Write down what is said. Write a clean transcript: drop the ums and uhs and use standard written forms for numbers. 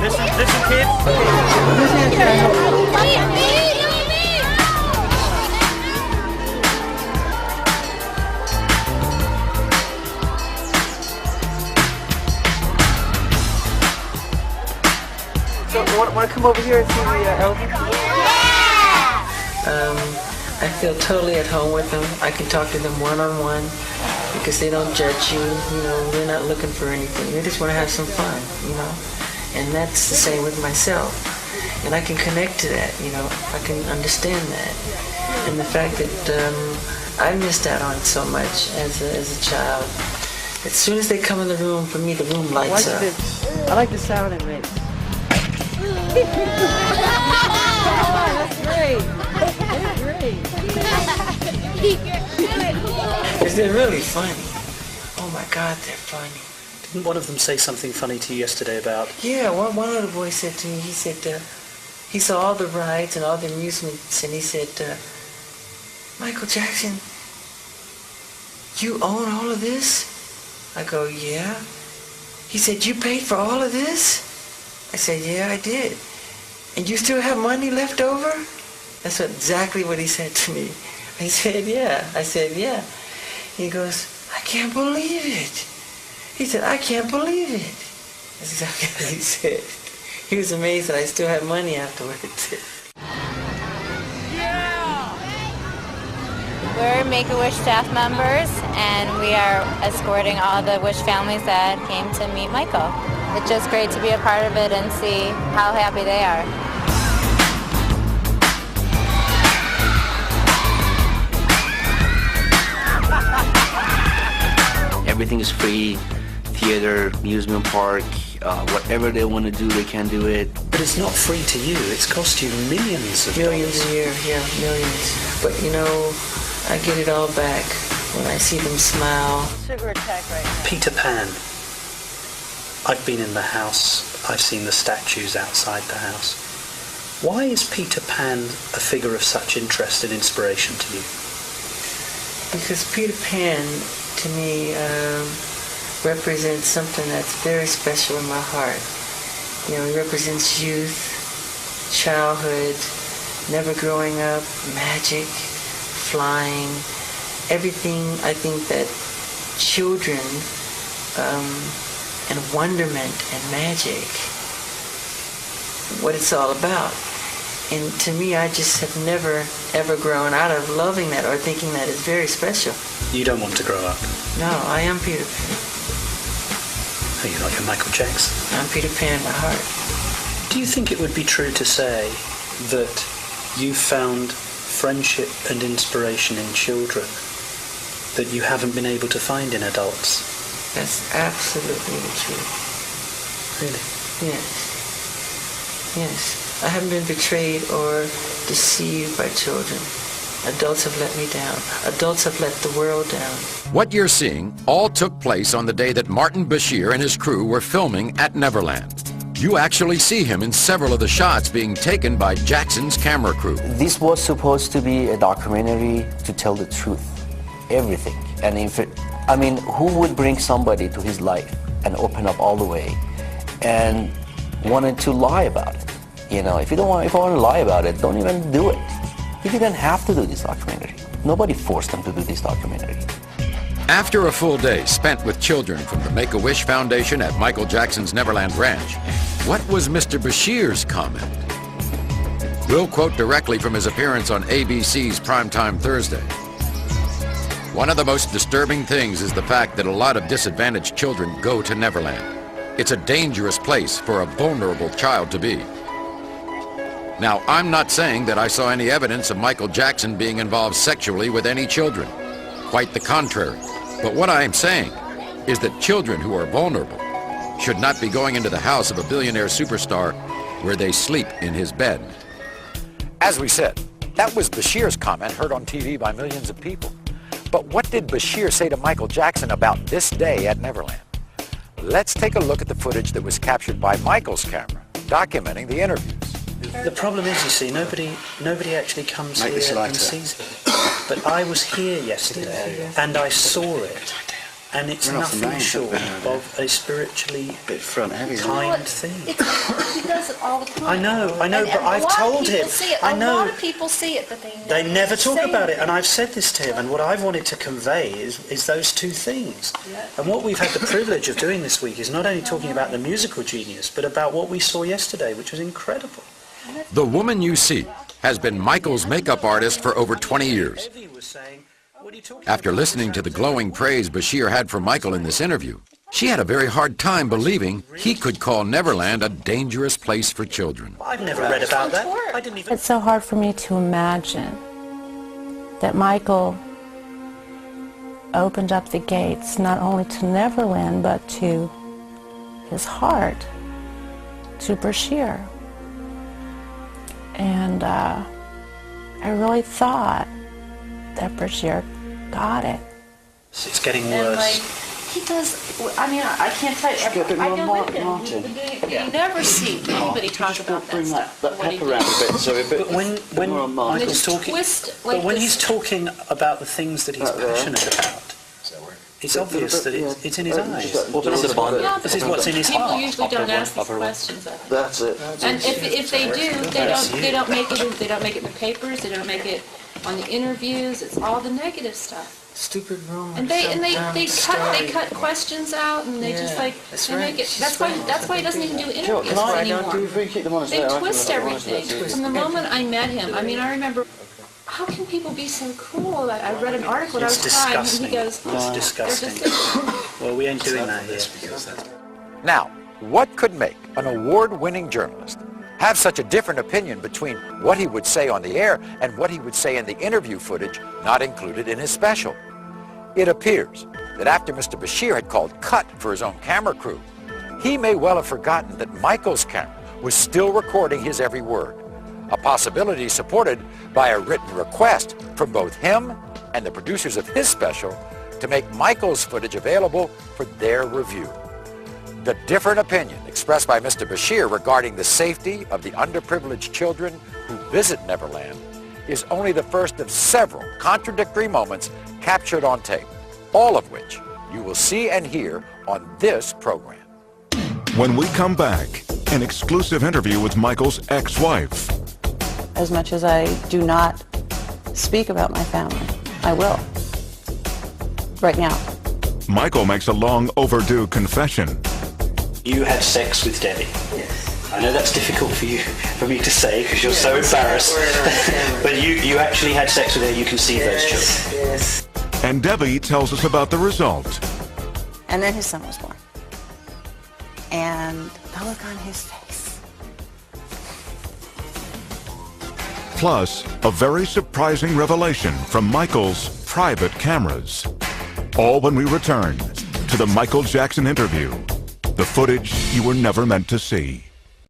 Listen, kids. So, want to come over here and see the elephant? I feel totally at home with them. I can talk to them one-on-one because they don't judge you. You know, they're not looking for anything. They just want to have some fun, you know. And that's the same with myself. And I can connect to that, you know. I can understand that. And the fact that I missed out on so much as a child. As soon as they come in the room, for me, the room lights up. I like the sound it makes. That's great. That's great. Because they're really funny. Oh my God, they're funny. Didn't one of them say something funny to you yesterday about... Yeah, one of the boys said to me, he said, he saw all the rides and all the amusements, and he said, Michael Jackson, you own all of this? I go, yeah. He said, you paid for all of this? I said, yeah, I did. And you still have money left over? That's exactly what he said to me. I said, yeah. I said, yeah. He goes, I can't believe it. He said, I can't believe it. That's exactly what he said. He was amazed that I still had money afterwards. We're Make-A-Wish staff members, and we are escorting all the Wish families that came to meet Michael. It's just great to be a part of it and see how happy they are. Everything is free, theater, amusement park, whatever they want to do, they can do it. But it's not free to you, it's cost you millions of Millions dollars. a year, yeah, millions. But you know, I get it all back when I see them smile. Sugar attack right now. Peter Pan. I've been in the house, I've seen the statues outside the house. Why is Peter Pan a figure of such interest and inspiration to you? Because Peter Pan, to me, represents something that's very special in my heart. You know, he represents youth, childhood, never growing up, magic, flying, everything I think that children and wonderment and magic, what it's all about. And to me, I just have never, ever grown out of loving that or thinking that it's very special. You don't want to grow up. No, I am Peter Pan. Are you like a Michael Jackson? I'm Peter Pan at heart. Do you think it would be true to say that you found friendship and inspiration in children that you haven't been able to find in adults? That's absolutely the truth. Really? Yes. Yes. I haven't been betrayed or deceived by children. Adults have let me down. Adults have let the world down. What you're seeing all took place on the day that Martin Bashir and his crew were filming at Neverland. You actually see him in several of the shots being taken by Jackson's camera crew. This was supposed to be a documentary to tell the truth, everything. And who would bring somebody to his life and open up all the way and wanted to lie about it? You know, if I want to lie about it, don't even do it. He didn't have to do this documentary. Nobody forced him to do this documentary. After a full day spent with children from the Make-A-Wish Foundation at Michael Jackson's Neverland Ranch, what was Mr. Bashir's comment? We'll quote directly from his appearance on ABC's Primetime Thursday. One of the most disturbing things is the fact that a lot of disadvantaged children go to Neverland. It's a dangerous place for a vulnerable child to be. Now, I'm not saying that I saw any evidence of Michael Jackson being involved sexually with any children. Quite the contrary. But what I am saying is that children who are vulnerable should not be going into the house of a billionaire superstar where they sleep in his bed. As we said, that was Bashir's comment heard on TV by millions of people. But what did Bashir say to Michael Jackson about this day at Neverland? Let's take a look at the footage that was captured by Michael's camera, documenting the interviews. The problem is, you see, nobody actually comes here and sees it. But I was here yesterday, and I saw it. And it's nothing short of a spiritually kind thing. He does it all the time. I know, but I've told him. I know. A lot of people see it, but they never talk about it. And I've said this to him, and what I've wanted to convey is those two things. Yeah. And what we've had the privilege of doing this week is not only talking about the musical genius, but about what we saw yesterday, which was incredible. The woman you see has been Michael's makeup artist for over 20 years. After listening to the glowing praise Bashir had for Michael in this interview, she had a very hard time believing he could call Neverland a dangerous place for children. I've never read about that. I didn't even... It's so hard for me to imagine that Michael opened up the gates not only to Neverland, but to his heart, to Bashir. And I really thought that Bashir got it. It's getting And worse. like, he does, I mean, I can't tell you, I know with him, you never see anybody talk about that stuff. What he did. But when Michael's talking, twist, but like when this- he's talking about the things that he's passionate about, it's obvious that it's in his eyes. Yeah, This is what's in his people heart. usually don't ask these questions of him. That's it. And if they do, they don't make it in the papers, they don't make it on the interviews, it's all the negative stuff. Stupid rumors. And they cut questions out, and they just like they make it. That's why he doesn't even do interviews anymore. They twist everything. From the moment I met him, I mean, I remember. How can people be so cruel? I read an article and I was crying, and he goes, It's disgusting. Well, we ain't doing that here. Now, what could make an award-winning journalist have such a different opinion between what he would say on the air and what he would say in the interview footage not included in his special? It appears that after Mr. Bashir had called cut for his own camera crew, he may well have forgotten that Michael's camera was still recording his every word, a possibility supported by a written request from both him and the producers of his special to make Michael's footage available for their review. The different opinion expressed by Mr. Bashir regarding the safety of the underprivileged children who visit Neverland is only the first of several contradictory moments captured on tape, all of which you will see and hear on this program. When we come back, an exclusive interview with Michael's ex-wife. As much as I do not speak about my family, I will. Right now. Michael makes a long overdue confession. You had sex with Debbie. Yes. I know that's difficult for me to say because you're so embarrassed. But you actually had sex with her. You conceived those children. Yes. And Debbie tells us about the result. And then his son was born. And the look on his face. Plus, a very surprising revelation from Michael's private cameras. All when we return to the Michael Jackson interview. The footage you were never meant to see.